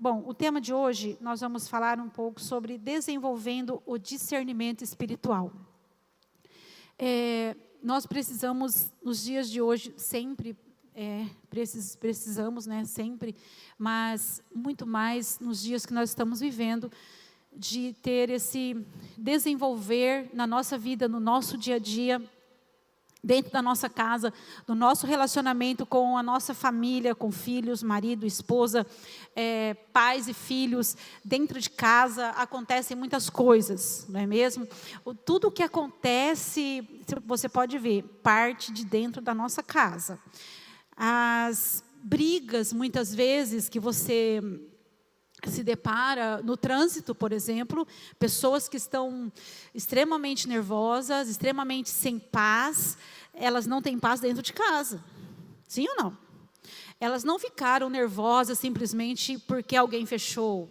Bom, o tema de hoje, nós vamos falar um pouco sobre desenvolvendo o discernimento espiritual. Nós precisamos, nos dias de hoje, sempre, precisamos, né, sempre, mas muito mais nos dias que nós estamos vivendo, de ter esse desenvolver na nossa vida, no nosso dia a dia, dentro da nossa casa, no nosso relacionamento com a nossa família, com filhos, marido, esposa, pais e filhos, dentro de casa acontecem muitas coisas, não é mesmo? Tudo o que acontece, você pode ver, parte de dentro da nossa casa. As brigas, muitas vezes, que você se depara no trânsito, por exemplo, pessoas que estão extremamente nervosas, extremamente sem paz, elas não têm paz dentro de casa. Sim ou não? Elas não ficaram nervosas simplesmente porque alguém fechou.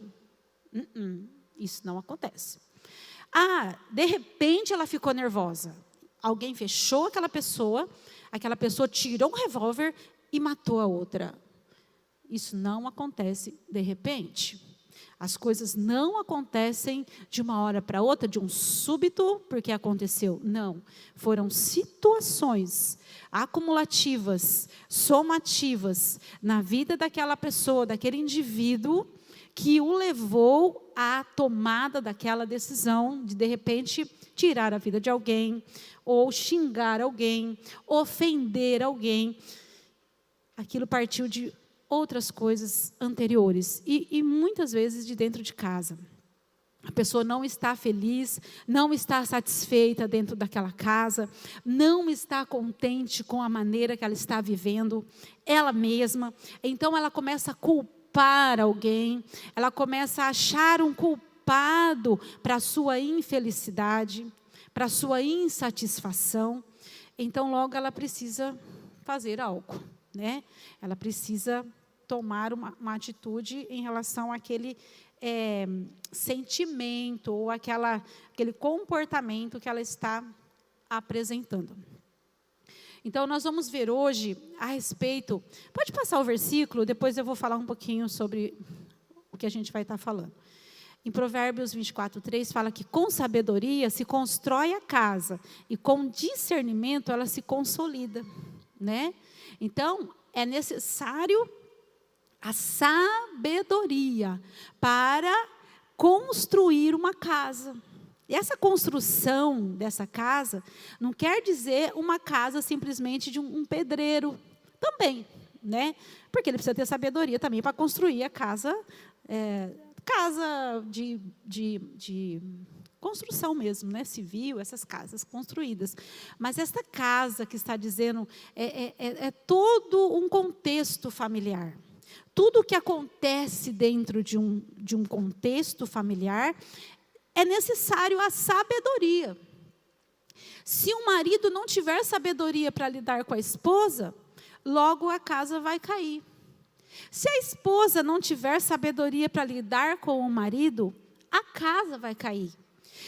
Isso não acontece. De repente ela ficou nervosa. Alguém fechou aquela pessoa tirou um revólver e matou a outra. Isso não acontece de repente. As coisas não acontecem de uma hora para outra, de um súbito, porque aconteceu. Não. Foram situações acumulativas, somativas, na vida daquela pessoa, daquele indivíduo, que o levou à tomada daquela decisão de repente, tirar a vida de alguém, ou xingar alguém, ofender alguém. Aquilo partiu de outras coisas anteriores, e muitas vezes de dentro de casa. A pessoa não está feliz, não está satisfeita dentro daquela casa, não está contente com a maneira que ela está vivendo, ela mesma. Então ela começa a culpar alguém, ela começa a achar um culpado para a sua infelicidade, para a sua insatisfação. Então logo ela precisa fazer algo, né? Ela precisa tomar uma atitude em relação àquele sentimento ou aquele comportamento que ela está apresentando. Então, nós vamos ver hoje a respeito... Pode passar o versículo, depois eu vou falar um pouquinho sobre o que a gente vai estar falando. Em Provérbios 24:3 fala que com sabedoria se constrói a casa e com discernimento ela se consolida, né? Então, é necessário a sabedoria para construir uma casa. E essa construção dessa casa não quer dizer uma casa simplesmente de um pedreiro também, né? Porque ele precisa ter sabedoria também para construir a casa, casa de construção mesmo, né? Civil, essas casas construídas. Mas esta casa que está dizendo é todo um contexto familiar. Tudo o que acontece dentro de um contexto familiar é necessário a sabedoria. Se o marido não tiver sabedoria para lidar com a esposa, logo a casa vai cair. Se a esposa não tiver sabedoria para lidar com o marido, a casa vai cair.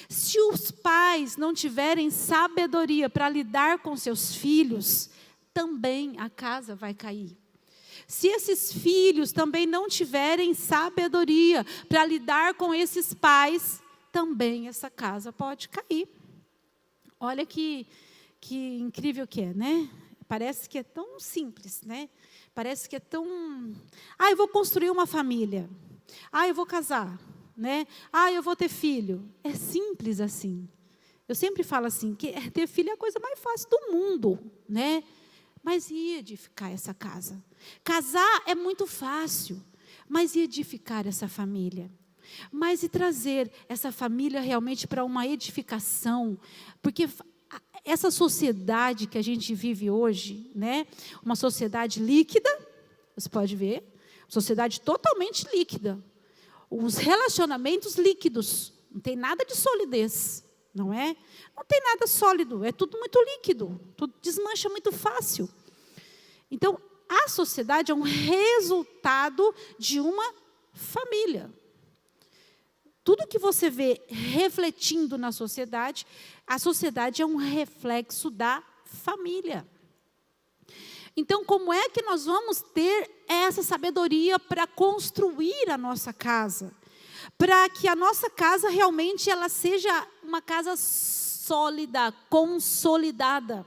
Se os pais não tiverem sabedoria para lidar com seus filhos, também a casa vai cair. Se esses filhos também não tiverem sabedoria para lidar com esses pais, também essa casa pode cair. Olha que incrível que é, né? Parece que é tão simples, né? Parece que é tão... eu vou construir uma família. Eu vou casar, né? Eu vou ter filho. É simples assim. Eu sempre falo assim, que ter filho é a coisa mais fácil do mundo, né? Mas e edificar essa casa? Casar é muito fácil, mas e edificar essa família? Mas e trazer essa família realmente para uma edificação? Porque essa sociedade que a gente vive hoje, né? Uma sociedade líquida, você pode ver, sociedade totalmente líquida. Os relacionamentos líquidos, não tem nada de solidez. Não é? Não tem nada sólido, é tudo muito líquido, tudo desmancha muito fácil. Então, a sociedade é um resultado de uma família. Tudo que você vê refletindo na sociedade, a sociedade é um reflexo da família. Então, como é que nós vamos ter essa sabedoria para construir a nossa casa? Para que a nossa casa realmente ela seja uma casa sólida, consolidada.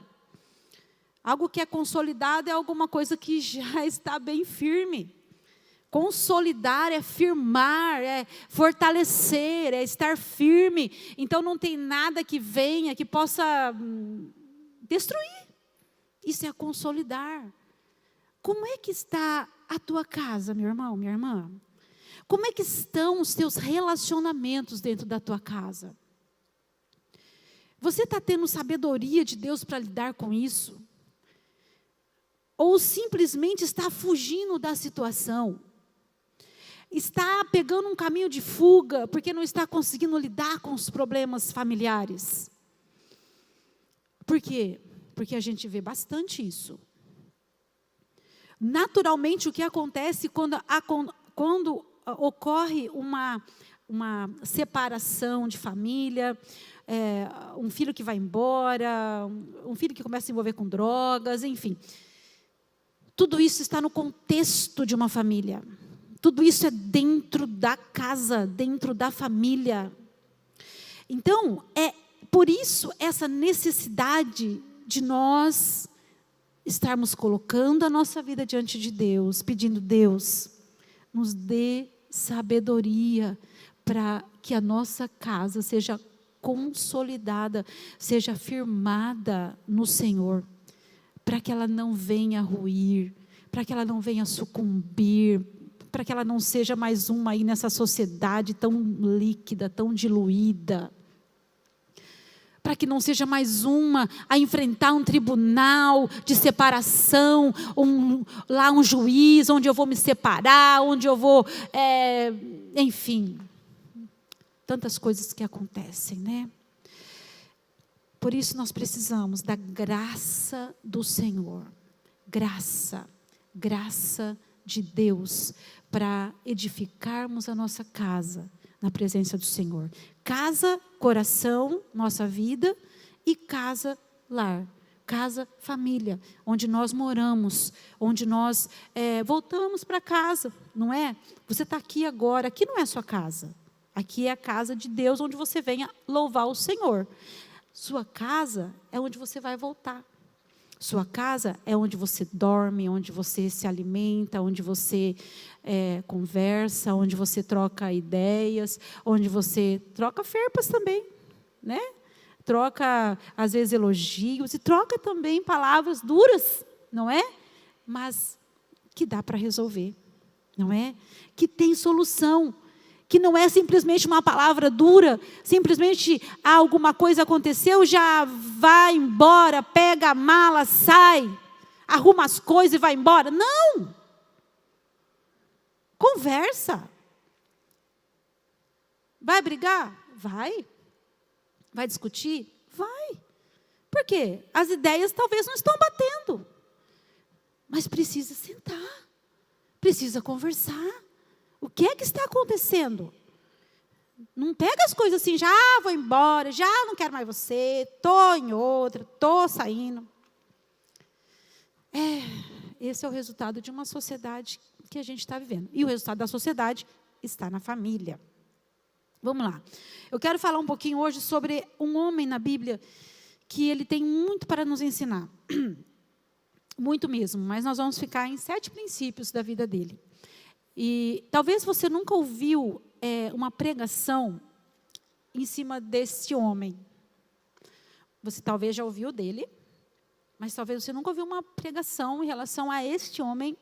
Algo que é consolidado é alguma coisa que já está bem firme. Consolidar é firmar, é fortalecer, é estar firme. Então não tem nada que venha que possa destruir. Isso é consolidar. Como é que está a tua casa, meu irmão, minha irmã? Como é que estão os teus relacionamentos dentro da tua casa? Você está tendo sabedoria de Deus para lidar com isso? Ou simplesmente está fugindo da situação? Está pegando um caminho de fuga porque não está conseguindo lidar com os problemas familiares? Por quê? Porque a gente vê bastante isso. Naturalmente, o que acontece quando ocorre uma separação de família, um filho que vai embora, um filho que começa a se envolver com drogas, enfim. Tudo isso está no contexto de uma família. Tudo isso é dentro da casa, dentro da família. Então, é por isso essa necessidade de nós estarmos colocando a nossa vida diante de Deus, pedindo: Deus, nos dê sabedoria para que a nossa casa seja consolidada, seja firmada no Senhor, para que ela não venha ruir, para que ela não venha sucumbir, para que ela não seja mais uma aí nessa sociedade tão líquida, tão diluída, para que não seja mais uma a enfrentar um tribunal de separação, um juiz onde eu vou me separar, onde eu vou, enfim, tantas coisas que acontecem, né? Por isso nós precisamos da graça do Senhor, graça de Deus, para edificarmos a nossa casa na presença do Senhor. Casa, coração, nossa vida, e casa, lar. Casa, família, onde nós moramos, onde nós voltamos para casa, não é? Você está aqui agora, aqui não é a sua casa. Aqui é a casa de Deus, onde você venha louvar o Senhor. Sua casa é onde você vai voltar. Sua casa é onde você dorme, onde você se alimenta, onde você conversa, onde você troca ideias, onde você troca ferpas também, né? Troca, às vezes, elogios e troca também palavras duras, não é? Mas que dá para resolver, não é? Que tem solução. Que não é simplesmente uma palavra dura, simplesmente alguma coisa aconteceu, já vai embora, pega a mala, sai, arruma as coisas e vai embora. Não! Conversa. Vai brigar? Vai. Vai discutir? Vai. Por quê? As ideias talvez não estão batendo. Mas precisa sentar. Precisa conversar. O que é que está acontecendo? Não pega as coisas assim, já vou embora, já não quero mais você, estou em outra, estou saindo. Esse é o resultado de uma sociedade que a gente está vivendo. E o resultado da sociedade está na família. Vamos lá. Eu quero falar um pouquinho hoje sobre um homem na Bíblia que ele tem muito para nos ensinar. Muito mesmo, mas nós vamos ficar em 7 princípios da vida dele. E talvez você nunca ouviu uma pregação em cima desse homem. Você talvez já ouviu dele, mas talvez você nunca ouviu uma pregação em relação a este homem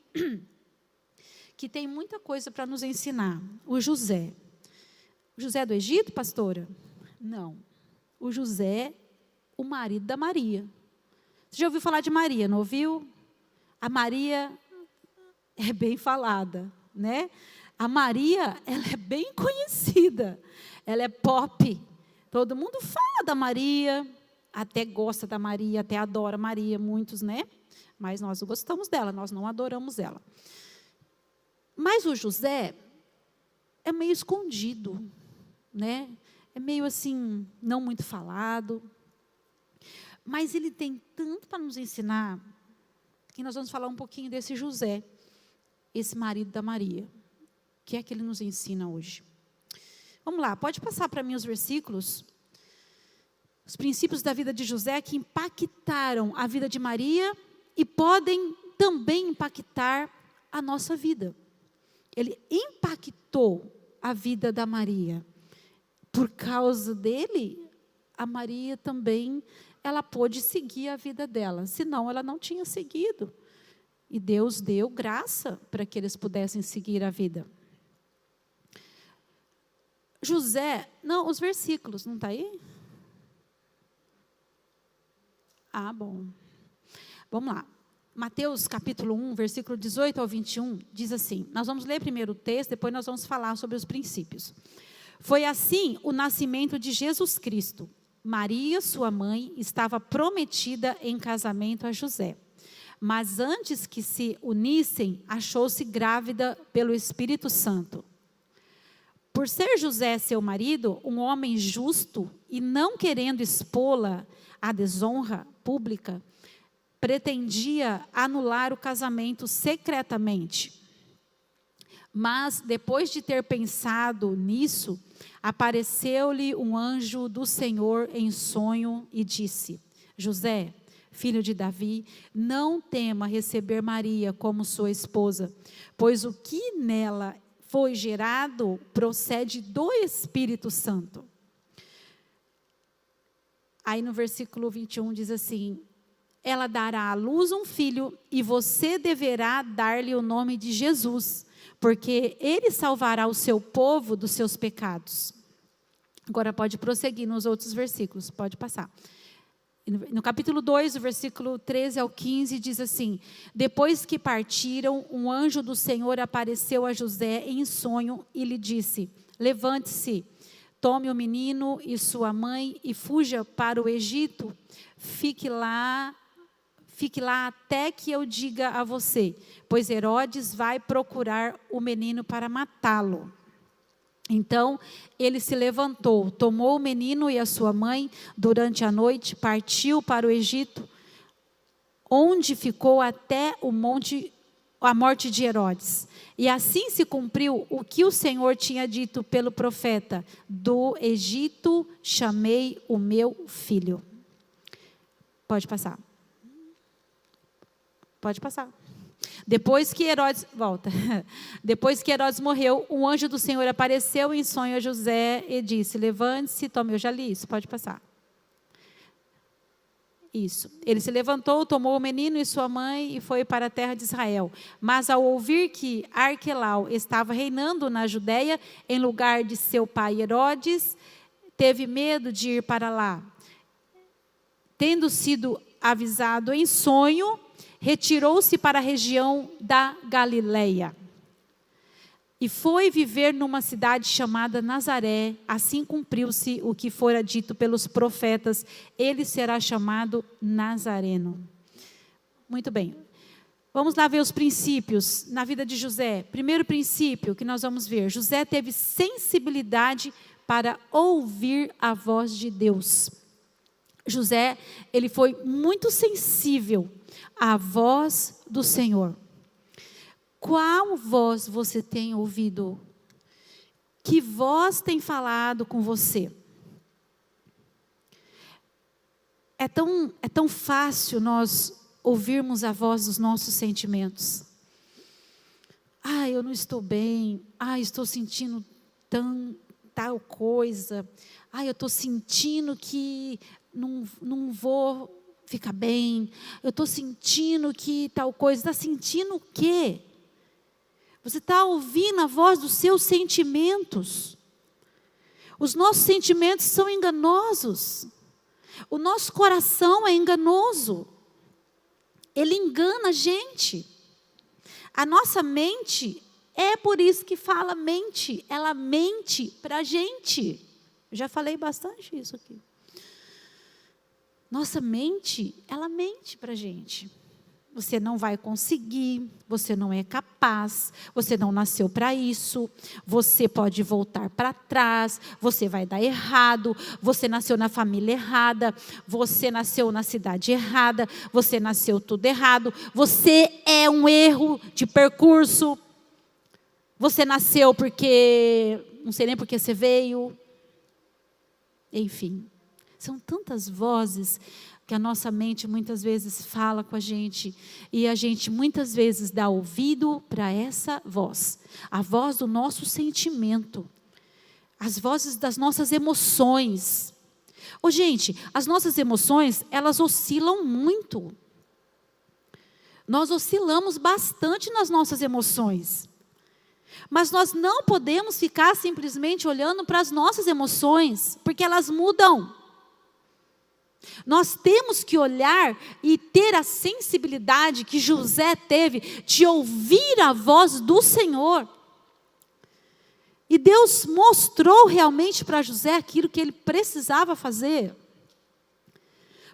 que tem muita coisa para nos ensinar. O José. O José do Egito, pastora? Não. O José, o marido da Maria. Você já ouviu falar de Maria, não ouviu? A Maria é bem falada, né? A Maria, ela é bem conhecida, ela é pop, todo mundo fala da Maria, até gosta da Maria, até adora Maria, muitos, né? Mas nós gostamos dela, nós não adoramos ela. Mas o José é meio escondido, né? É meio assim, não muito falado, mas ele tem tanto para nos ensinar. E nós vamos falar um pouquinho desse José, esse marido da Maria. O que é que ele nos ensina hoje? Vamos lá, pode passar para mim os versículos. Os princípios da vida de José que impactaram a vida de Maria e podem também impactar a nossa vida. Ele impactou a vida da Maria. Por causa dele, a Maria também, ela pôde seguir a vida dela. Senão, ela não tinha seguido. E Deus deu graça para que eles pudessem seguir a vida. José, não, os versículos, não está aí? Ah, bom. Vamos lá. Mateus capítulo 1, versículo 18 ao 21, diz assim, nós vamos ler primeiro o texto, depois nós vamos falar sobre os princípios. Foi assim o nascimento de Jesus Cristo. Maria, sua mãe, estava prometida em casamento a José. Mas antes que se unissem, achou-se grávida pelo Espírito Santo. Por ser José seu marido, um homem justo, e não querendo expô-la à desonra pública, pretendia anular o casamento secretamente. Mas, depois de ter pensado nisso, apareceu-lhe um anjo do Senhor em sonho e disse: José, filho de Davi, não tema receber Maria como sua esposa, pois o que nela foi gerado procede do Espírito Santo. Aí no versículo 21 diz assim: ela dará à luz um filho e você deverá dar-lhe o nome de Jesus, porque ele salvará o seu povo dos seus pecados. Agora pode prosseguir nos outros versículos, pode passar. No capítulo 2, o versículo 13 ao 15, diz assim: depois que partiram, um anjo do Senhor apareceu a José em sonho e lhe disse: levante-se, tome o menino e sua mãe e fuja para o Egito, fique lá até que eu diga a você, pois Herodes vai procurar o menino para matá-lo. Então, ele se levantou, tomou o menino e a sua mãe, durante a noite, partiu para o Egito, onde ficou até a morte de Herodes. E assim se cumpriu o que o Senhor tinha dito pelo profeta: do Egito chamei o meu filho. Pode passar. Pode passar. Depois que Herodes morreu, um anjo do Senhor apareceu em sonho a José e disse: levante-se, tome, eu já li isso, pode passar. Isso. Ele se levantou, tomou o menino e sua mãe e foi para a terra de Israel. Mas ao ouvir que Arquelau estava reinando na Judeia, em lugar de seu pai Herodes, teve medo de ir para lá. Tendo sido avisado em sonho, retirou-se para a região da Galileia e foi viver numa cidade chamada Nazaré. Assim cumpriu-se o que fora dito pelos profetas: ele será chamado Nazareno. Muito bem, vamos lá ver os princípios na vida de José. Primeiro princípio que nós vamos ver: José teve sensibilidade para ouvir a voz de Deus. José, ele foi muito sensível à voz do Senhor. Qual voz você tem ouvido? Que voz tem falado com você? É tão fácil nós ouvirmos a voz dos nossos sentimentos. Eu não estou bem. Estou sentindo tal coisa. Eu estou sentindo que não vou ficar bem. Eu estou sentindo que tal coisa. Está sentindo o quê? Você está ouvindo a voz dos seus sentimentos. Os nossos sentimentos são enganosos. O nosso coração é enganoso. Ele engana a gente. A nossa mente, é por isso que fala mente. Ela mente para a gente. Eu já falei bastante isso aqui. Nossa mente, ela mente para a gente. Você não vai conseguir, você não é capaz. paz, você não nasceu para isso, você pode voltar para trás, você vai dar errado, você nasceu na família errada, você nasceu na cidade errada, você nasceu tudo errado, você é um erro de percurso, você nasceu porque, não sei nem porque você veio, enfim. São tantas vozes que a nossa mente muitas vezes fala com a gente, e a gente muitas vezes dá ouvido para essa voz, a voz do nosso sentimento, as vozes das nossas emoções. Gente, as nossas emoções, elas oscilam muito. Nós oscilamos bastante nas nossas emoções. Mas nós não podemos ficar simplesmente olhando para as nossas emoções, porque elas mudam. Nós temos que olhar e ter a sensibilidade que José teve de ouvir a voz do Senhor. E Deus mostrou realmente para José aquilo que ele precisava fazer.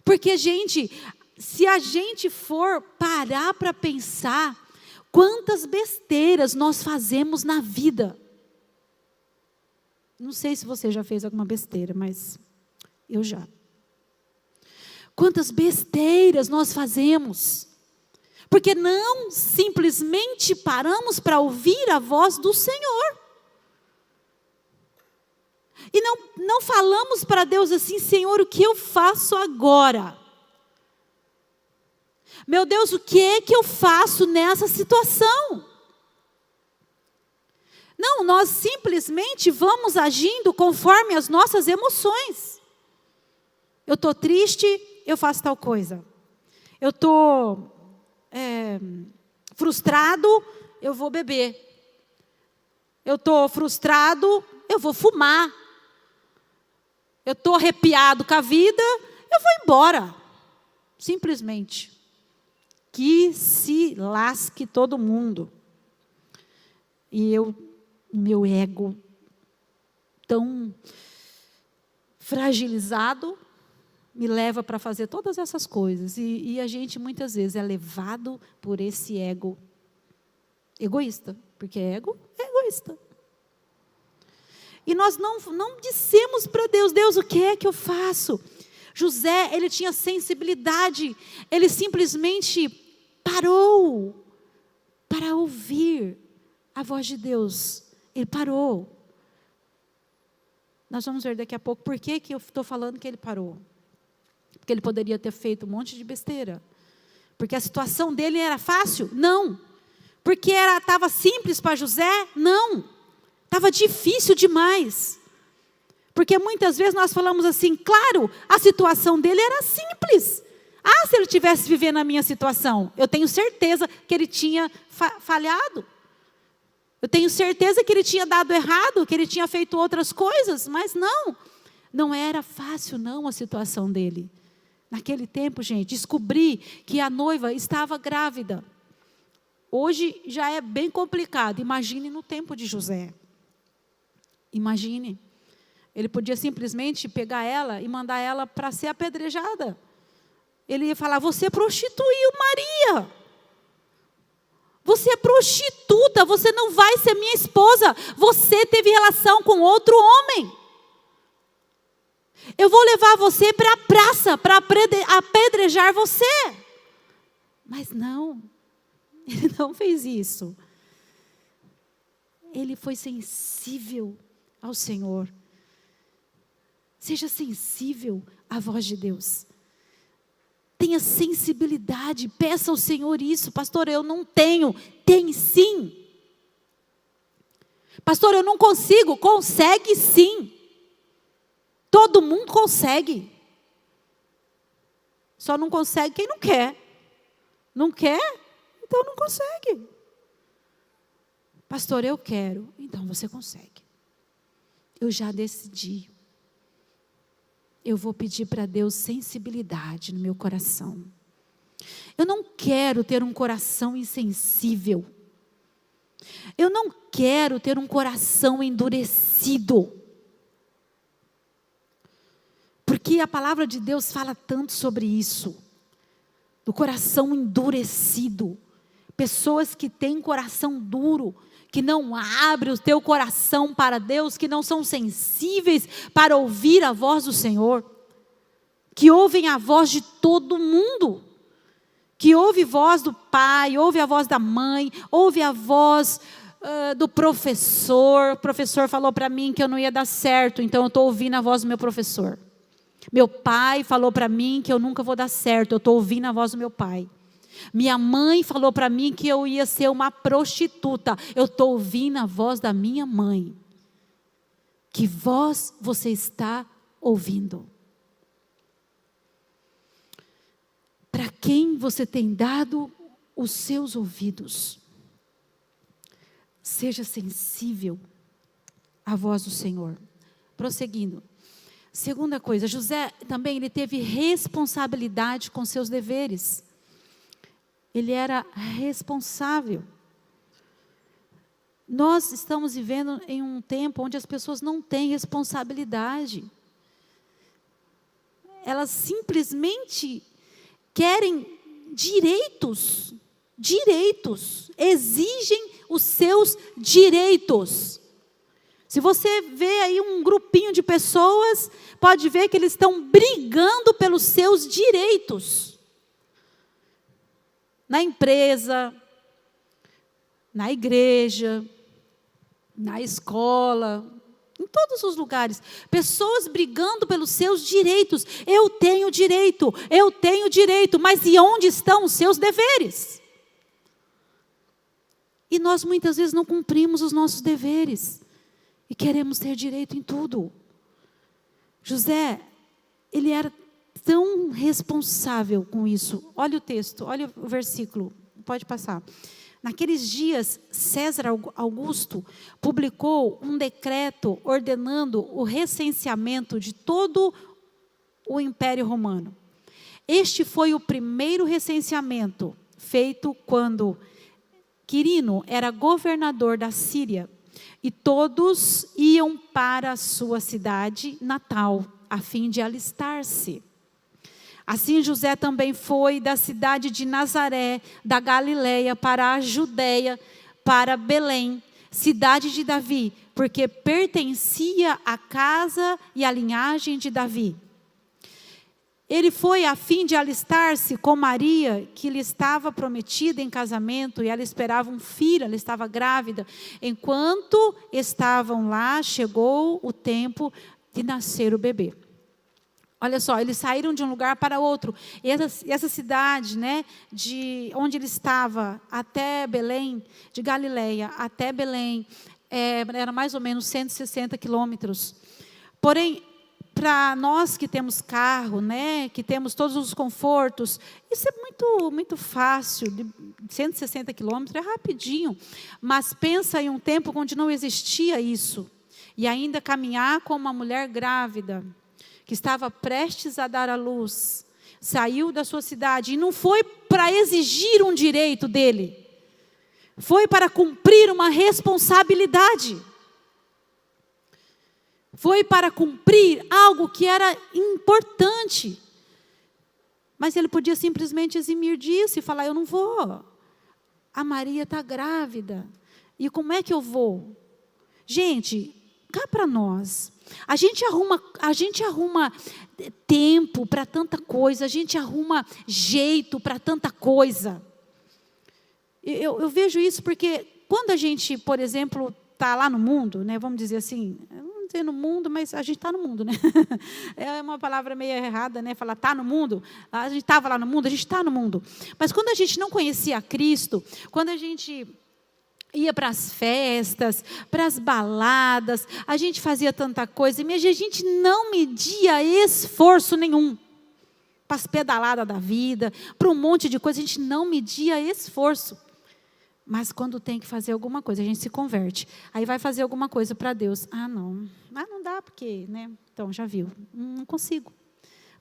Porque, gente, se a gente for parar para pensar, quantas besteiras nós fazemos na vida. Não sei se você já fez alguma besteira, mas eu já. Quantas besteiras nós fazemos, porque não simplesmente paramos para ouvir a voz do Senhor. E não falamos para Deus assim: Senhor, o que eu faço agora? Meu Deus, o que é que eu faço nessa situação? Não, nós simplesmente vamos agindo conforme as nossas emoções. Eu estou triste, eu faço tal coisa. Eu estou frustrado, eu vou beber. Eu estou frustrado, eu vou fumar. Eu estou arrepiado com a vida, eu vou embora. Simplesmente. Que se lasque todo mundo. E meu ego tão fragilizado, me leva para fazer todas essas coisas. E a gente muitas vezes é levado por esse ego egoísta. Porque ego é egoísta. E nós não dissemos para Deus: Deus, o que é que eu faço? José, ele tinha sensibilidade. Ele simplesmente parou para ouvir a voz de Deus. Ele parou. Nós vamos ver daqui a pouco por que eu estou falando que ele parou. Porque ele poderia ter feito um monte de besteira. Porque a situação dele era fácil? Não. Porque estava simples para José? Não. Estava difícil demais. Porque muitas vezes nós falamos assim: claro, a situação dele era simples. Se ele tivesse vivendo a minha situação, eu tenho certeza que ele tinha falhado. Eu tenho certeza que ele tinha dado errado, que ele tinha feito outras coisas. Mas não era fácil não a situação dele. Naquele tempo, gente, descobri que a noiva estava grávida. Hoje já é bem complicado. Imagine no tempo de José. Imagine. Ele podia simplesmente pegar ela e mandar ela para ser apedrejada. Ele ia falar: você prostituiu Maria. Você é prostituta, você não vai ser minha esposa. Você teve relação com outro homem. Eu vou levar você para a praça para apedrejar você. Mas não, ele não fez isso. Ele foi sensível ao Senhor. Seja sensível à voz de Deus. Tenha sensibilidade, peça ao Senhor isso. Pastor, eu não tenho. Tem sim. Pastor, eu não consigo. Consegue sim. Todo mundo consegue. Só não consegue quem não quer. Não quer? Então não consegue. Pastor, eu quero. Então você consegue. Eu já decidi. Eu vou pedir para Deus sensibilidade no meu coração. Eu não quero ter um coração insensível. Eu não quero ter um coração endurecido. Porque a palavra de Deus fala tanto sobre isso. Do coração endurecido. Pessoas que têm coração duro, que não abrem o teu coração para Deus, que não são sensíveis para ouvir a voz do Senhor, que ouvem a voz de todo mundo, que ouve a voz do pai, ouve a voz da mãe, ouve a voz do professor. O professor falou para mim que eu não ia dar certo, então eu estou ouvindo a voz do meu professor. Meu pai falou para mim que eu nunca vou dar certo, eu estou ouvindo a voz do meu pai. Minha mãe falou para mim que eu ia ser uma prostituta. Eu estou ouvindo a voz da minha mãe. Que voz você está ouvindo? Para quem você tem dado os seus ouvidos? Seja sensível à voz do Senhor. Prosseguindo. Segunda coisa, José também ele teve responsabilidade com seus deveres. Ele era responsável. Nós estamos vivendo em um tempo onde as pessoas não têm responsabilidade. Elas simplesmente querem direitos, exigem os seus direitos. Se você vê aí um grupinho de pessoas, pode ver que eles estão brigando pelos seus direitos. Na empresa, na igreja, na escola, em todos os lugares. Pessoas brigando pelos seus direitos. Eu tenho direito, mas e onde estão os seus deveres? E nós muitas vezes não cumprimos os nossos deveres. E queremos ter direito em tudo. José, ele era tão responsável com isso. Olha o texto, olha o versículo, pode passar. Naqueles dias, César Augusto publicou um decreto ordenando o recenseamento de todo o Império Romano. Este foi o primeiro recenseamento feito quando Quirino era governador da Síria e todos iam para a sua cidade natal a fim de alistar-se. Assim José também foi da cidade de Nazaré, da Galileia, para a Judeia, para Belém, cidade de Davi, porque pertencia à casa e à linhagem de Davi. Ele foi a fim de alistar-se com Maria, que lhe estava prometida em casamento, e ela esperava um filho, ela estava grávida. Enquanto estavam lá, chegou o tempo de nascer o bebê. Olha só, eles saíram de um lugar para outro. E essa cidade, né, de onde ele estava até Belém, de Galileia até Belém, era mais ou menos 160 quilômetros. Porém, para nós que temos carro, né, que temos todos os confortos, isso é muito, muito fácil. 160 quilômetros é rapidinho. Mas pensa em um tempo onde não existia isso. E ainda caminhar com uma mulher grávida, que estava prestes a dar à luz, saiu da sua cidade, e não foi para exigir um direito dele, foi para cumprir uma responsabilidade, foi para cumprir algo que era importante, mas ele podia simplesmente eximir disso e falar, eu não vou, a Maria está grávida, e como é que eu vou? Gente, cá para nós, a gente arruma tempo para tanta coisa, a gente arruma jeito para tanta coisa. Eu vejo isso porque quando a gente, por exemplo, está lá no mundo, né, vamos dizer assim, vamos dizer no mundo, mas a gente está no mundo, né? É uma palavra meio errada, né? Falar está no mundo, a gente estava lá no mundo, a gente está no mundo. Mas quando a gente não conhecia Cristo, quando a gente ia para as festas, para as baladas, a gente fazia tanta coisa, e a gente não media esforço nenhum. Para as pedaladas da vida, para um monte de coisa, a gente não media esforço. Mas quando tem que fazer alguma coisa, a gente se converte. Aí vai fazer alguma coisa para Deus. Não dá porque, né? Então, já viu, não consigo.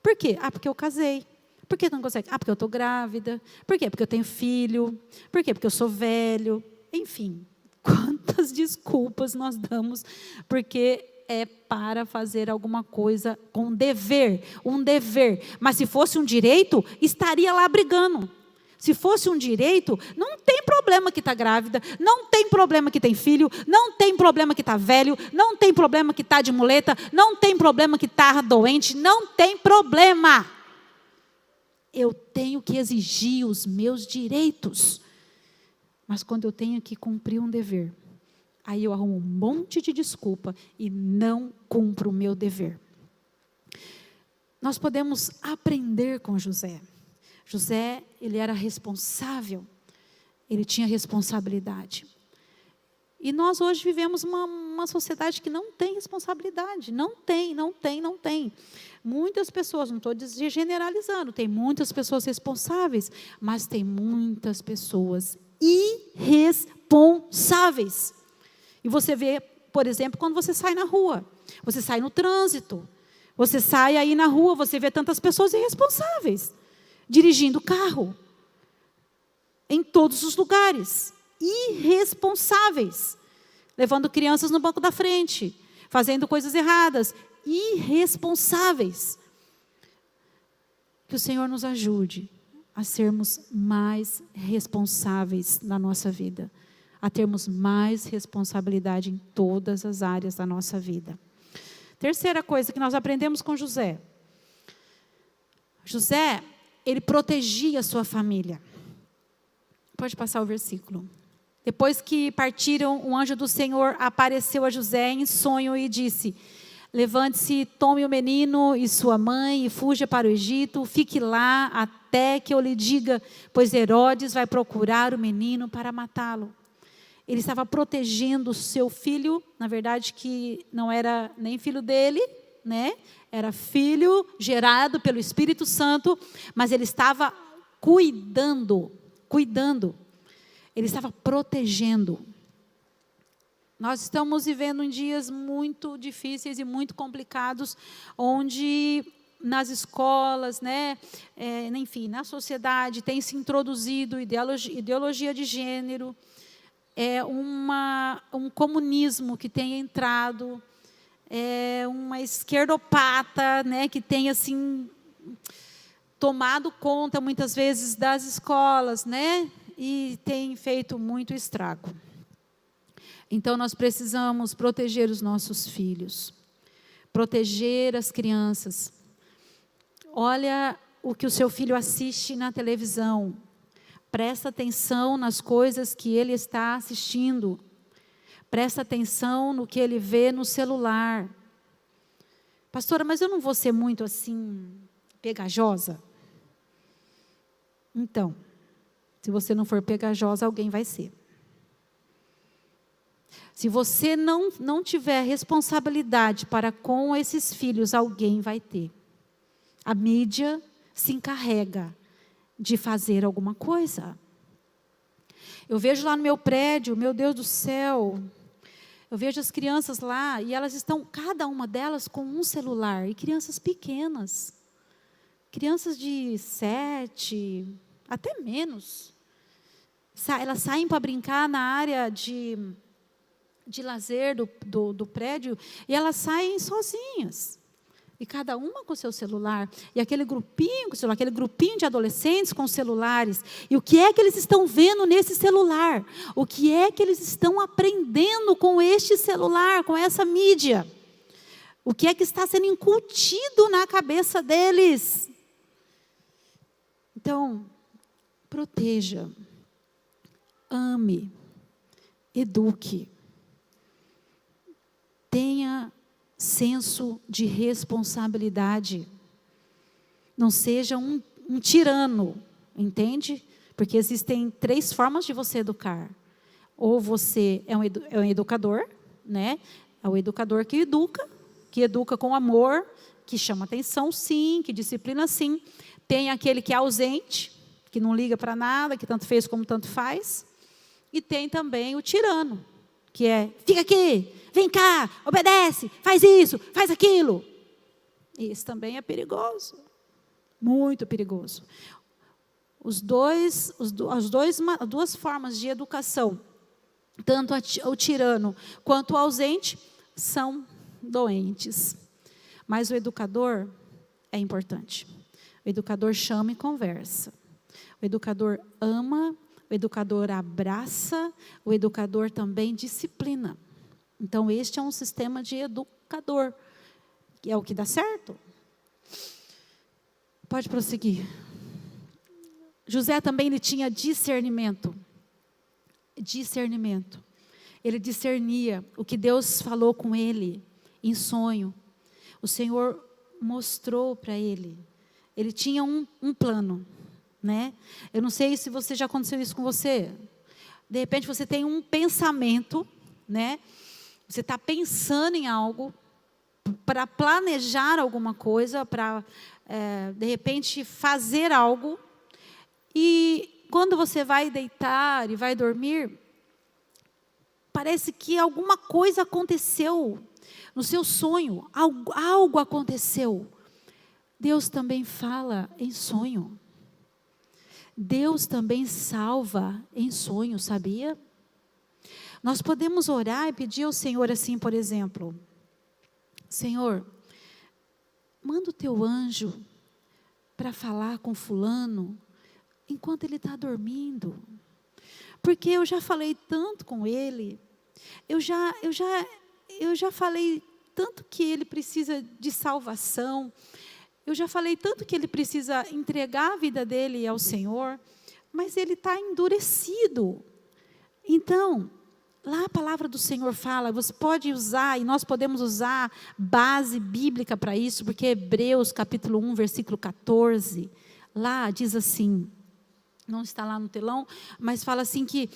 Por quê? Porque eu casei. Por que não consegue? Porque eu estou grávida. Por quê? Porque eu tenho filho. Por quê? Porque eu sou velho. Enfim, quantas desculpas nós damos, porque é para fazer alguma coisa com dever, um dever. Mas se fosse um direito, estaria lá brigando. Se fosse um direito, não tem problema que está grávida, não tem problema que tem filho, não tem problema que está velho, não tem problema que está de muleta, não tem problema que está doente, não tem problema. Eu tenho que exigir os meus direitos. Mas quando eu tenho que cumprir um dever, aí eu arrumo um monte de desculpa e não cumpro o meu dever. Nós podemos aprender com José. José, ele era responsável, ele tinha responsabilidade. E nós hoje vivemos uma sociedade que não tem responsabilidade, não tem. Muitas pessoas, não estou generalizando, tem muitas pessoas responsáveis, mas tem muitas pessoas irresponsáveis. E você vê, por exemplo, quando você sai na rua, você sai no trânsito, você sai aí na rua, você vê tantas pessoas irresponsáveis, dirigindo carro, em todos os lugares, irresponsáveis, levando crianças no banco da frente, fazendo coisas erradas, irresponsáveis. Que o Senhor nos ajude a sermos mais responsáveis na nossa vida, a termos mais responsabilidade em todas as áreas da nossa vida. Terceira coisa que nós aprendemos com José. José, ele protegia a sua família. Pode passar o versículo. Depois que partiram, um anjo do Senhor apareceu a José em sonho e disse: levante-se, tome o menino e sua mãe e fuja para o Egito, fique lá até que eu lhe diga, pois Herodes vai procurar o menino para matá-lo. Ele estava protegendo o seu filho, na verdade que não era nem filho dele, né? Era filho gerado pelo Espírito Santo, mas ele estava cuidando. Ele estava protegendo. Nós estamos vivendo em dias muito difíceis e muito complicados, onde nas escolas, né, enfim, na sociedade tem se introduzido ideologia de gênero, um comunismo que tem entrado, uma esquerdopata, né, que tem assim tomado conta muitas vezes das escolas, né, e tem feito muito estrago. Então nós precisamos proteger os nossos filhos, proteger as crianças. Olha o que o seu filho assiste na televisão. Presta atenção nas coisas que ele está assistindo. Presta atenção no que ele vê no celular. Pastora, mas eu não vou ser muito assim pegajosa? Então, se você não for pegajosa, alguém vai ser. Se você não tiver responsabilidade para com esses filhos, alguém vai ter. A mídia se encarrega de fazer alguma coisa. Eu vejo lá no meu prédio, meu Deus do céu, eu vejo as crianças lá e elas estão, cada uma delas com um celular, e crianças pequenas, crianças de 7, até menos. Elas saem para brincar na área de lazer do prédio, e elas saem sozinhas. E cada uma com o seu celular. E aquele grupinho com o celular, aquele grupinho de adolescentes com celulares. E o que é que eles estão vendo nesse celular? O que é que eles estão aprendendo com este celular, com essa mídia? O que é que está sendo incutido na cabeça deles? Então, proteja, ame, eduque. Tenha senso de responsabilidade. Não seja um tirano, entende? Porque existem 3 formas de você educar. Ou você é um educador, né? É o educador que educa com amor, que chama atenção, sim, que disciplina, sim. Tem aquele que é ausente, que não liga para nada, que tanto fez como tanto faz. E tem também o tirano, que é, fica aqui, vem cá, obedece, faz isso, faz aquilo. Isso também é perigoso, muito perigoso. As duas formas de educação, tanto o tirano quanto o ausente, são doentes. Mas o educador é importante. O educador chama e conversa. O educador ama, o educador abraça, o educador também disciplina. Então, este é um sistema de educador, que é o que dá certo. Pode prosseguir. José também ele tinha discernimento. Discernimento. Ele discernia o que Deus falou com ele em sonho. O Senhor mostrou para ele. Ele tinha um plano, né? Eu não sei se já aconteceu isso com você. De repente você tem um pensamento, né? Você está pensando em algo para planejar alguma coisa, para de repente fazer algo. E quando você vai deitar e vai dormir, parece que alguma coisa aconteceu no seu sonho, algo aconteceu. Deus também fala em sonho. Deus também salva em sonho, sabia? Nós podemos orar e pedir ao Senhor assim, por exemplo: Senhor, manda o teu anjo para falar com fulano enquanto ele está dormindo. Porque eu já falei tanto com ele, eu já falei tanto que ele precisa de salvação, eu já falei tanto que ele precisa entregar a vida dele ao Senhor, mas ele está endurecido. Então, lá a palavra do Senhor fala, você pode usar, e nós podemos usar base bíblica para isso, porque Hebreus capítulo 1, versículo 14, lá diz assim, não está lá no telão, mas fala assim que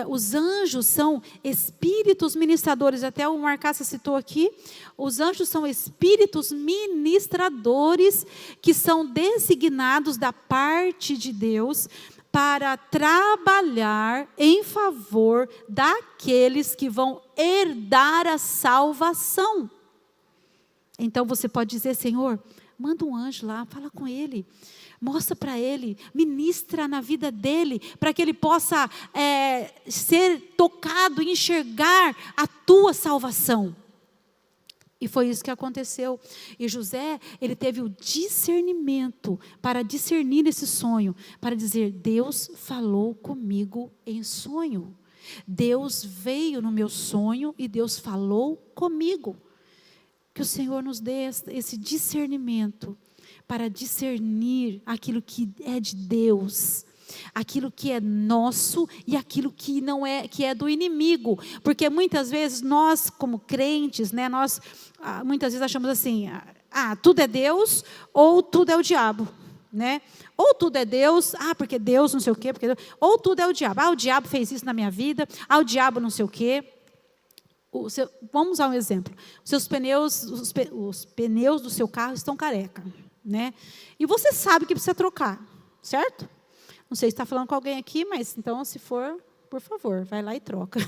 os anjos são espíritos ministradores, até o Marcassa citou aqui, os anjos são espíritos ministradores que são designados da parte de Deus para trabalhar em favor daqueles que vão herdar a salvação. Então você pode dizer: Senhor, manda um anjo lá, fala com ele, mostra para ele, ministra na vida dele, para que ele possa ser tocado e enxergar a tua salvação. E foi isso que aconteceu. E José, ele teve o discernimento para discernir esse sonho, para dizer: Deus falou comigo em sonho. Deus veio no meu sonho e Deus falou comigo. Que o Senhor nos dê esse discernimento para discernir aquilo que é de Deus, aquilo que é nosso e aquilo que não é, que é do inimigo. Porque muitas vezes nós, como crentes, né, nós muitas vezes achamos assim: tudo é Deus ou tudo é o diabo, né? Ou tudo é Deus, porque Deus não sei o quê, porque Deus, ou tudo é o diabo. O diabo fez isso na minha vida, o diabo não sei o quê. Vamos usar um exemplo. Os pneus do seu carro estão careca, né? E você sabe que precisa trocar, certo? Não sei se está falando com alguém aqui, mas então, se for, por favor, vai lá e troca.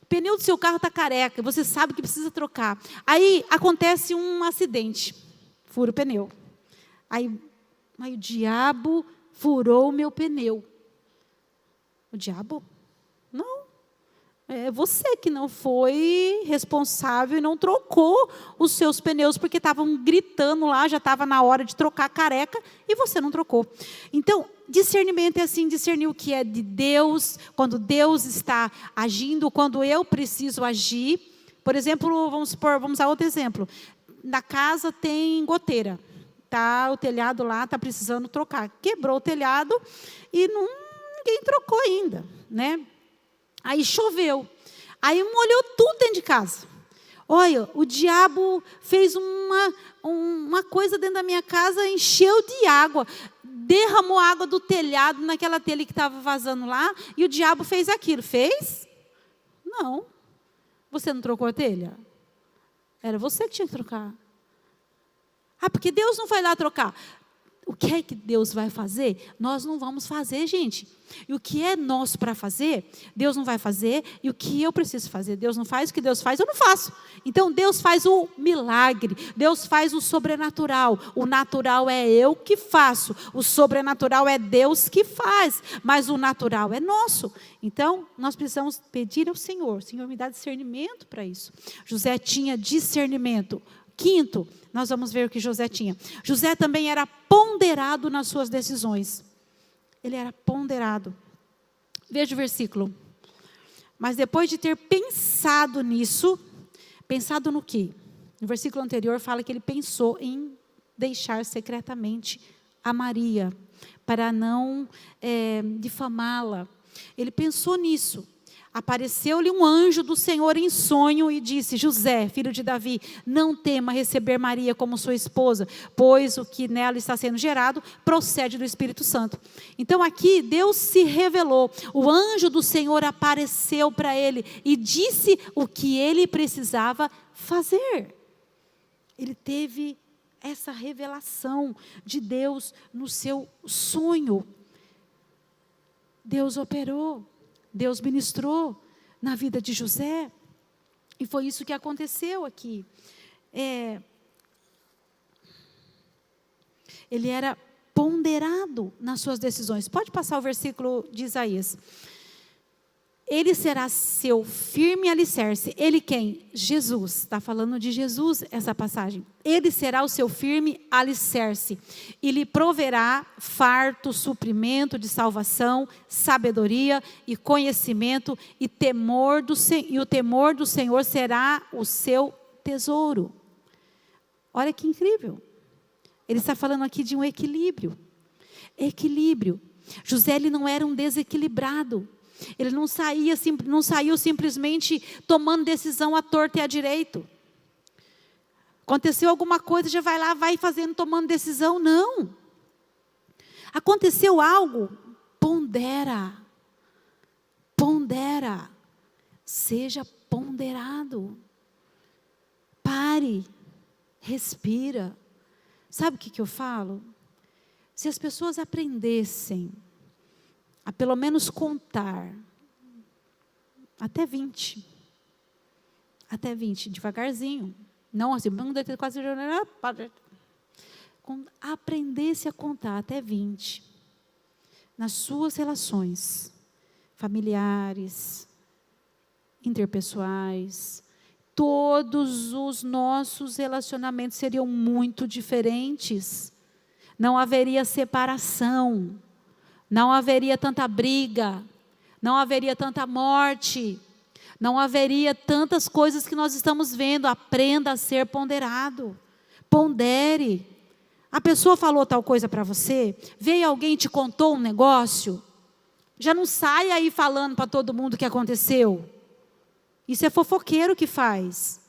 O pneu do seu carro está careca, você sabe que precisa trocar. Aí acontece um acidente, fura o pneu. Aí o diabo furou o meu pneu. O diabo? Não. É você que não foi responsável e não trocou os seus pneus, porque estavam gritando lá, já estava na hora de trocar a careca, e você não trocou. Então, discernimento é assim, discernir o que é de Deus, quando Deus está agindo, quando eu preciso agir. Por exemplo, vamos usar outro exemplo. Na casa tem goteira, o telhado lá está precisando trocar. Quebrou o telhado e ninguém trocou ainda, né? Aí choveu, aí molhou tudo dentro de casa. Olha, o diabo fez uma coisa dentro da minha casa, encheu de água, derramou água do telhado naquela telha que estava vazando lá, e o diabo fez aquilo. Fez? Não. Você não trocou a telha? Era você que tinha que trocar. Porque Deus não foi lá trocar. O que é que Deus vai fazer? Nós não vamos fazer, gente. E o que é nosso para fazer, Deus não vai fazer. E o que eu preciso fazer, Deus não faz. O que Deus faz, eu não faço. Então, Deus faz o milagre. Deus faz o sobrenatural. O natural é eu que faço. O sobrenatural é Deus que faz. Mas o natural é nosso. Então, nós precisamos pedir ao Senhor. Senhor, me dá discernimento para isso. José tinha discernimento. Quinto, nós vamos ver o que José tinha. José também era ponderado nas suas decisões. Ele era ponderado. Veja o versículo. Mas depois de ter pensado nisso, pensado no quê? No versículo anterior fala que ele pensou em deixar secretamente a Maria, para não difamá-la. Ele pensou nisso. Apareceu-lhe um anjo do Senhor em sonho e disse: José, filho de Davi, não tema receber Maria como sua esposa, pois o que nela está sendo gerado procede do Espírito Santo. Então aqui Deus se revelou, o anjo do Senhor apareceu para ele e disse o que ele precisava fazer. Ele teve essa revelação de Deus no seu sonho. Deus operou. Deus ministrou na vida de José, e foi isso que aconteceu aqui. Ele era ponderado nas suas decisões. Pode passar o versículo de Isaías. Ele será seu firme alicerce. Ele quem? Jesus. Está falando de Jesus essa passagem. Ele será o seu firme alicerce. E lhe proverá farto suprimento de salvação, sabedoria e conhecimento. E o temor do Senhor será o seu tesouro. Olha que incrível. Ele está falando aqui de um equilíbrio. Equilíbrio. José, ele não era um desequilibrado. Ele não saiu simplesmente tomando decisão à torta e à direito. Aconteceu alguma coisa, já vai lá, vai fazendo, tomando decisão. Não. Aconteceu algo, pondera. Pondera. Seja ponderado. Pare. Respira. Sabe o que eu falo? Se as pessoas aprendessem a pelo menos contar até 20. Até 20, devagarzinho. Não assim, não deve ter quase... Aprendesse a contar até 20. Nas suas relações familiares, interpessoais, todos os nossos relacionamentos seriam muito diferentes. Não haveria separação. Não haveria tanta briga, não haveria tanta morte, não haveria tantas coisas que nós estamos vendo. Aprenda a ser ponderado, pondere. A pessoa falou tal coisa para você, veio alguém e te contou um negócio, já não sai aí falando para todo mundo o que aconteceu. Isso é fofoqueiro que faz,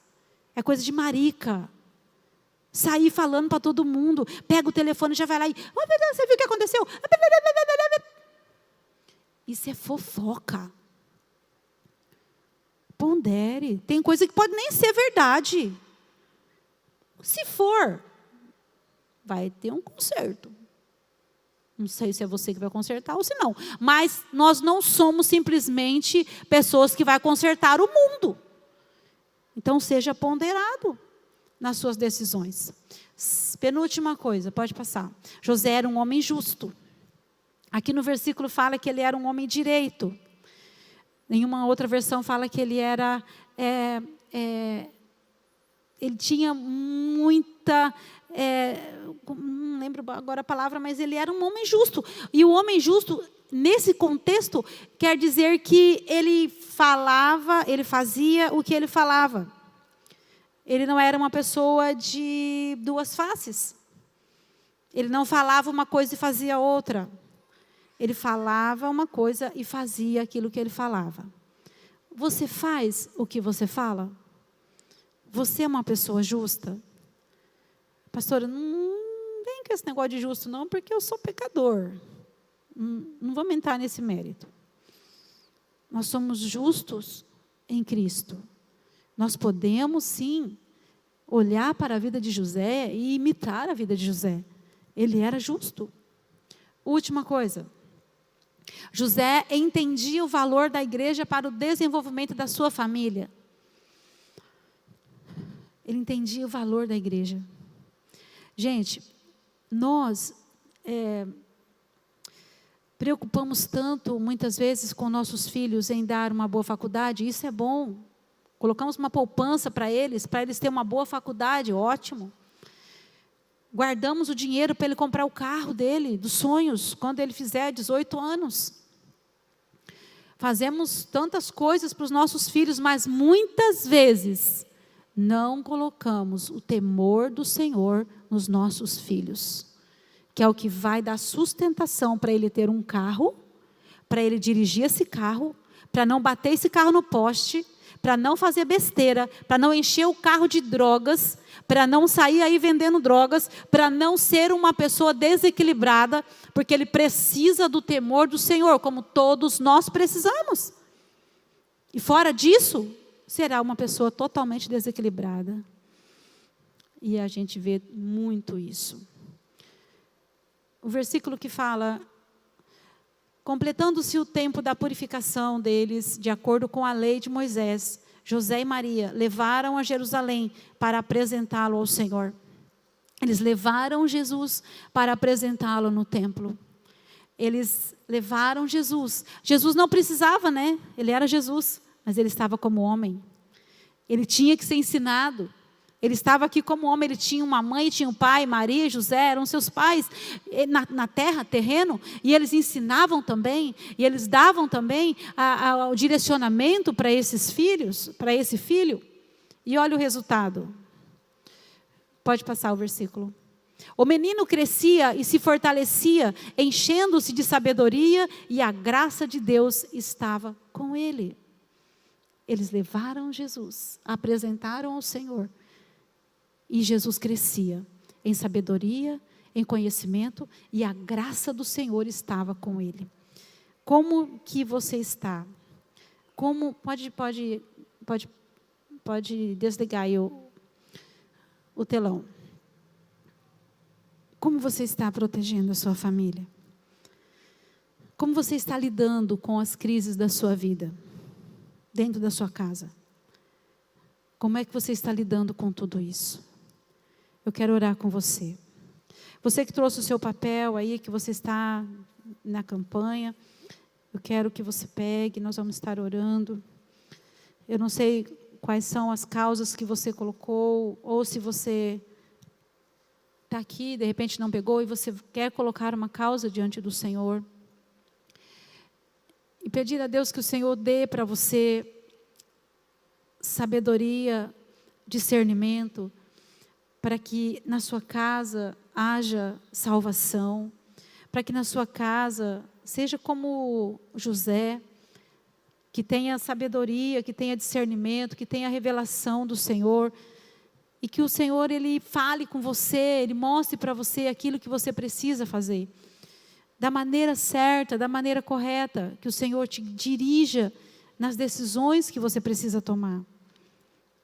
é coisa de marica. Sair falando para todo mundo, pega o telefone e já vai lá e... Você viu o que aconteceu? Isso é fofoca. Pondere. Tem coisa que pode nem ser verdade. Se for, vai ter um conserto. Não sei se é você que vai consertar ou se não. Mas nós não somos simplesmente pessoas que vão consertar o mundo. Então seja ponderado nas suas decisões. Penúltima coisa, pode passar. José era um homem justo. Aqui no versículo fala que ele era um homem direito. Nenhuma outra versão fala que ele era... ele tinha muita... não lembro agora a palavra, mas ele era um homem justo. E o homem justo, nesse contexto, quer dizer que ele falava, ele fazia o que ele falava. Ele não era uma pessoa de duas faces. Ele não falava uma coisa e fazia outra. Ele falava uma coisa e fazia aquilo que ele falava. Você faz o que você fala? Você é uma pessoa justa? Pastora, não vem com esse negócio de justo não, porque eu sou pecador. Não vamos entrar nesse mérito. Nós somos justos em Cristo. Nós podemos, sim, olhar para a vida de José e imitar a vida de José. Ele era justo. Última coisa. José entendia o valor da igreja para o desenvolvimento da sua família. Ele entendia o valor da igreja. Gente, nós preocupamos tanto, muitas vezes, com nossos filhos em dar uma boa faculdade. Isso é bom. Colocamos uma poupança para eles terem uma boa faculdade, ótimo. Guardamos o dinheiro para ele comprar o carro dele, dos sonhos, quando ele fizer 18 anos. Fazemos tantas coisas para os nossos filhos, mas muitas vezes não colocamos o temor do Senhor nos nossos filhos, que é o que vai dar sustentação para ele ter um carro, para ele dirigir esse carro, para não bater esse carro no poste, para não fazer besteira, para não encher o carro de drogas, para não sair aí vendendo drogas, para não ser uma pessoa desequilibrada, porque ele precisa do temor do Senhor, como todos nós precisamos. E fora disso, será uma pessoa totalmente desequilibrada. E a gente vê muito isso. O versículo que fala: completando-se o tempo da purificação deles, de acordo com a lei de Moisés, José e Maria levaram a Jerusalém para apresentá-lo ao Senhor. Eles levaram Jesus para apresentá-lo no templo. Eles levaram Jesus. Jesus não precisava, né? Ele era Jesus, mas ele estava como homem. Ele tinha que ser ensinado. Ele estava aqui como homem, ele tinha uma mãe, tinha um pai, Maria e José, eram seus pais na terra, terreno, e eles ensinavam também, e eles davam também o direcionamento para esses filhos, para esse filho. E olha o resultado. Pode passar o versículo. O menino crescia e se fortalecia, enchendo-se de sabedoria, e a graça de Deus estava com ele. Eles levaram Jesus, apresentaram ao Senhor. E Jesus crescia em sabedoria, em conhecimento, e a graça do Senhor estava com ele. Como que você está? Como pode desligar aí o telão. Como você está protegendo a sua família? Como você está lidando com as crises da sua vida, dentro da sua casa? Como é que você está lidando com tudo isso? Eu quero orar com você. Você que trouxe o seu papel aí, que você está na campanha, eu quero que você pegue, nós vamos estar orando. Eu não sei quais são as causas que você colocou, ou se você está aqui, de repente não pegou, e você quer colocar uma causa diante do Senhor. E pedir a Deus que o Senhor dê para você sabedoria, discernimento, para que na sua casa haja salvação, para que na sua casa seja como José, que tenha sabedoria, que tenha discernimento, que tenha revelação do Senhor, e que o Senhor, Ele fale com você, Ele mostre para você aquilo que você precisa fazer, da maneira certa, da maneira correta, que o Senhor te dirija nas decisões que você precisa tomar.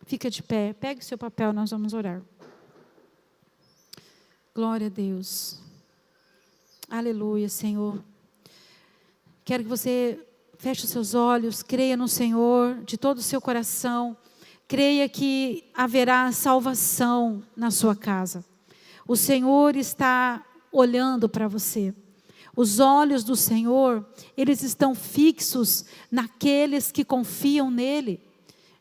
Fica de pé, pegue o seu papel, nós vamos orar. Glória a Deus. Aleluia, Senhor. Quero que você feche os seus olhos, creia no Senhor de todo o seu coração. Creia que haverá salvação na sua casa. O Senhor está olhando para você. Os olhos do Senhor, eles estão fixos naqueles que confiam nele.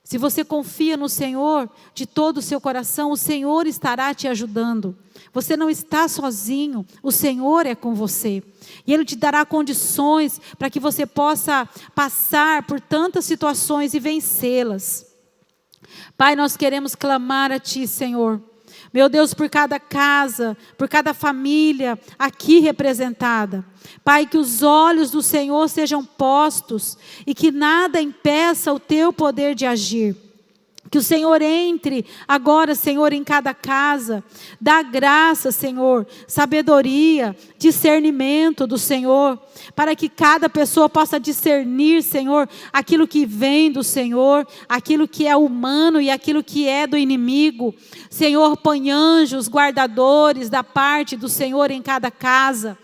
Se você confia no Senhor de todo o seu coração, o Senhor estará te ajudando. Você não está sozinho, o Senhor é com você. E Ele te dará condições para que você possa passar por tantas situações e vencê-las. Pai, nós queremos clamar a Ti, Senhor. Meu Deus, por cada casa, por cada família aqui representada. Pai, que os olhos do Senhor sejam postos e que nada impeça o Teu poder de agir. Que o Senhor entre agora, Senhor, em cada casa. Dá graça, Senhor, sabedoria, discernimento do Senhor, para que cada pessoa possa discernir, Senhor, aquilo que vem do Senhor, aquilo que é humano e aquilo que é do inimigo. Senhor, põe anjos, guardadores da parte do Senhor em cada casa.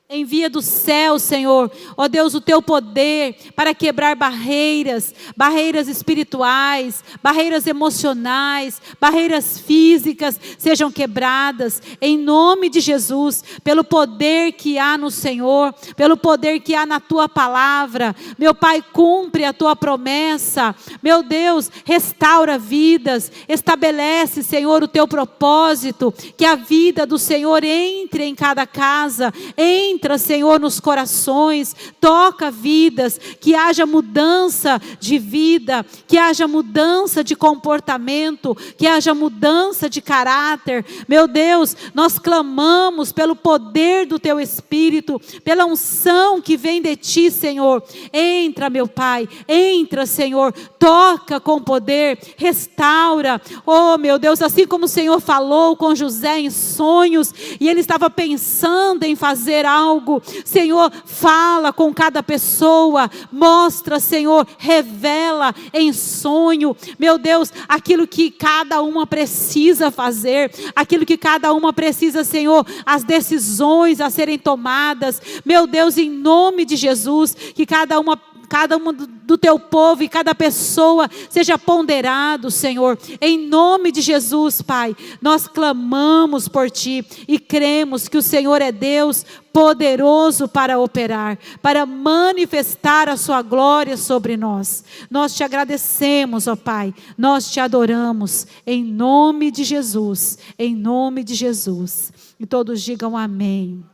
Envia do céu, Senhor, ó Deus, o teu poder para quebrar barreiras, barreiras espirituais, barreiras emocionais, barreiras físicas, sejam quebradas, em nome de Jesus, pelo poder que há no Senhor, pelo poder que há na tua palavra. Meu Pai, cumpre a tua promessa, meu Deus, restaura vidas, estabelece, Senhor, o teu propósito, que a vida do Senhor entre em cada casa, entra, Senhor, nos corações, toca vidas, que haja mudança de vida, que haja mudança de comportamento, que haja mudança de caráter. Meu Deus, nós clamamos pelo poder do teu Espírito, pela unção que vem de ti, Senhor. Entra, meu Pai, entra, Senhor, toca com poder, restaura. Oh, meu Deus, assim como o Senhor falou com José em sonhos, e ele estava pensando em fazer algo, Senhor, fala com cada pessoa, mostra, Senhor, revela em sonho, meu Deus, aquilo que cada uma precisa fazer, aquilo que cada uma precisa, Senhor, as decisões a serem tomadas, meu Deus, em nome de Jesus, que cada uma do teu povo e cada pessoa seja ponderado, Senhor, em nome de Jesus, Pai. Nós clamamos por ti e cremos que o Senhor é Deus poderoso para operar, para manifestar a sua glória sobre nós. Nós te agradecemos, ó Pai, nós te adoramos, em nome de Jesus, em nome de Jesus. E todos digam amém.